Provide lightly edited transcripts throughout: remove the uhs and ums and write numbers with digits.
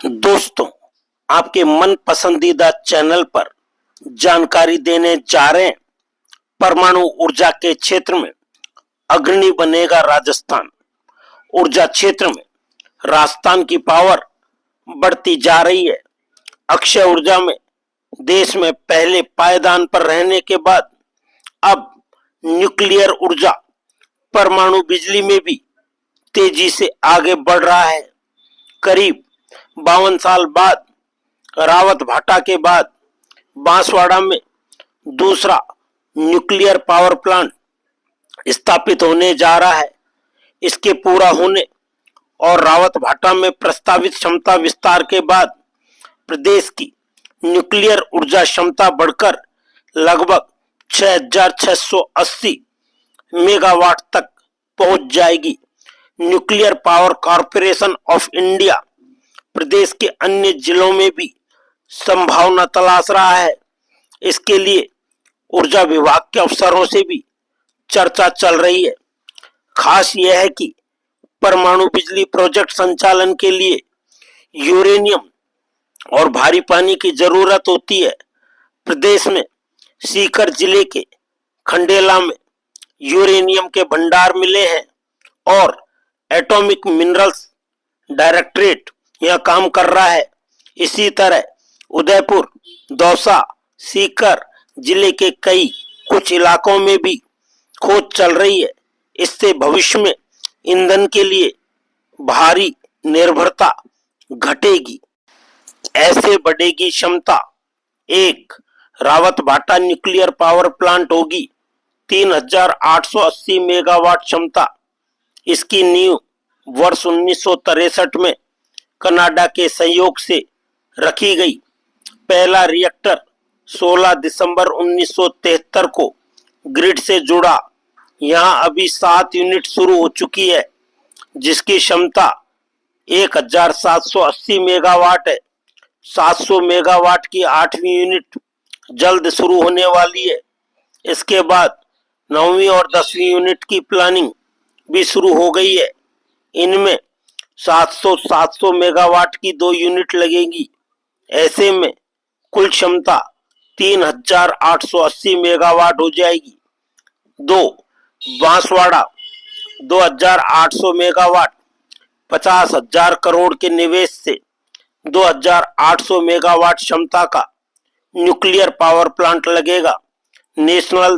दोस्तों, आपके मन पसंदीदा चैनल पर जानकारी देने जा रहे हैं। परमाणु ऊर्जा के क्षेत्र में अग्रणी बनेगा राजस्थान। ऊर्जा क्षेत्र में राजस्थान की पावर बढ़ती जा रही है। अक्षय ऊर्जा में देश में पहले पायदान पर रहने के बाद अब न्यूक्लियर ऊर्जा परमाणु बिजली में भी तेजी से आगे बढ़ रहा है। करीब 52 साल बाद रावत भाटा के बाद बांसवाड़ा में दूसरा न्यूक्लियर पावर प्लांट स्थापित होने जा रहा है। इसके पूरा होने और रावत भाटा में प्रस्तावित क्षमता विस्तार के बाद प्रदेश की न्यूक्लियर ऊर्जा क्षमता बढ़कर लगभग 6,680 मेगावाट तक पहुंच जाएगी। Nuclear power corporation of India प्रदेश के अन्य जिलों में भी संभावना तलाश रहा है। इसके लिए ऊर्जा विभाग के अफसरों से भी चर्चा चल रही है। खास यह है कि परमाणु बिजली प्रोजेक्ट संचालन के लिए यूरेनियम और भारी पानी की जरूरत होती है। प्रदेश में सीकर जिले के खंडेला में यूरेनियम के भंडार मिले हैं और एटॉमिक मिनरल्स डायरेक्टरेट यह काम कर रहा है। इसी तरह उदयपुर, दौसा, सीकर जिले के कुछ इलाकों में भी खोज चल रही है। इससे भविष्य में ईंधन के लिए भारी निर्भरता घटेगी। ऐसे बढ़ेगी क्षमता। एक रावत भाटा न्यूक्लियर पावर प्लांट होगी 3,880 मेगावाट क्षमता। इसकी नींव वर्ष 1963 में कनाडा के सहयोग से रखी गई। पहला रिएक्टर 16 दिसंबर 1973 को ग्रिड से जुड़ा। यहाँ अभी 7 यूनिट शुरू हो चुकी है, जिसकी क्षमता 1,780 मेगावाट है। 700 मेगावाट की 8वीं यूनिट जल्द शुरू होने वाली है। इसके बाद 9वीं और 10वीं यूनिट की प्लानिंग भी शुरू हो गई है। इनमें 700 मेगावाट की 2 यूनिट लगेगी। ऐसे में कुल क्षमता 3,880 मेगावाट हो जाएगी। 2 बांसवाड़ा 2,800 मेगावाट 50,000 करोड़ के निवेश से 2,800 मेगावाट क्षमता का न्यूक्लियर पावर प्लांट लगेगा। नेशनल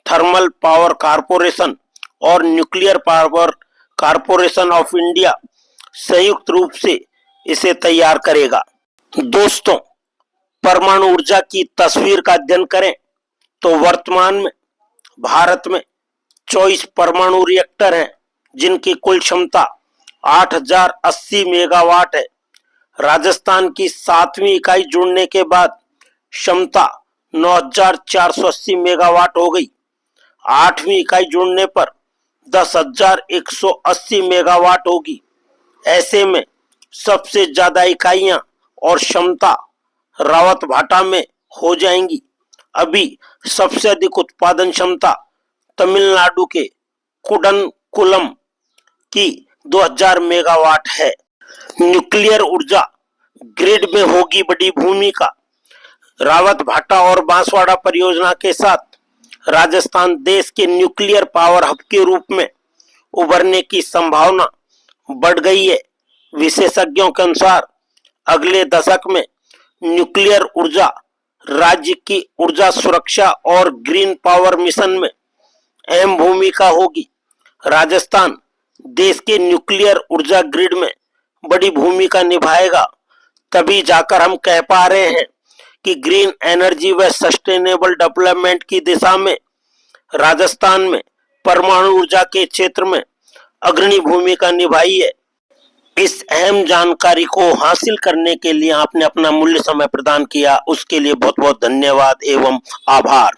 थर्मल पावर कॉरपोरेशन और nuclear power corporation of India संयुक्त रूप से इसे तैयार करेगा। दोस्तों, परमाणु ऊर्जा की तस्वीर का अध्ययन करें तो वर्तमान में भारत में 24 परमाणु रिएक्टर हैं, जिनकी कुल क्षमता 8,080 मेगावाट है। राजस्थान की 7वीं इकाई जुड़ने के बाद क्षमता 9,480 मेगावाट हो गई। 8वीं इकाई जुड़ने पर 10,180 मेगावाट होगी। ऐसे में सबसे ज्यादा इकाइयां और क्षमता रावत भाटा में हो जाएंगी। अभी सबसे अधिक उत्पादन क्षमता तमिलनाडु के कुडनकुलम की 2,000 मेगावाट है। न्यूक्लियर ऊर्जा ग्रिड में होगी बड़ी भूमिका। रावत भाटा और बांसवाड़ा परियोजना के साथ राजस्थान देश के न्यूक्लियर पावर हब के रूप में उभरने की संभावना बढ़ गई है। विशेषज्ञों के अनुसार अगले दशक में न्यूक्लियर ऊर्जा राज्य की ऊर्जा सुरक्षा और ग्रीन पावर मिशन में अहम भूमिका होगी। राजस्थान देश के न्यूक्लियर ऊर्जा ग्रिड में बड़ी भूमिका निभाएगा। तभी जाकर हम कह पा रहे हैं कि ग्रीन एनर्जी व सस्टेनेबल डेवलपमेंट की दिशा में राजस्थान में परमाणु ऊर्जा के क्षेत्र में अग्रणी भूमिका निभाई है। इस अहम जानकारी को हासिल करने के लिए आपने अपना मूल्य समय प्रदान किया, उसके लिए बहुत बहुत धन्यवाद एवं आभार।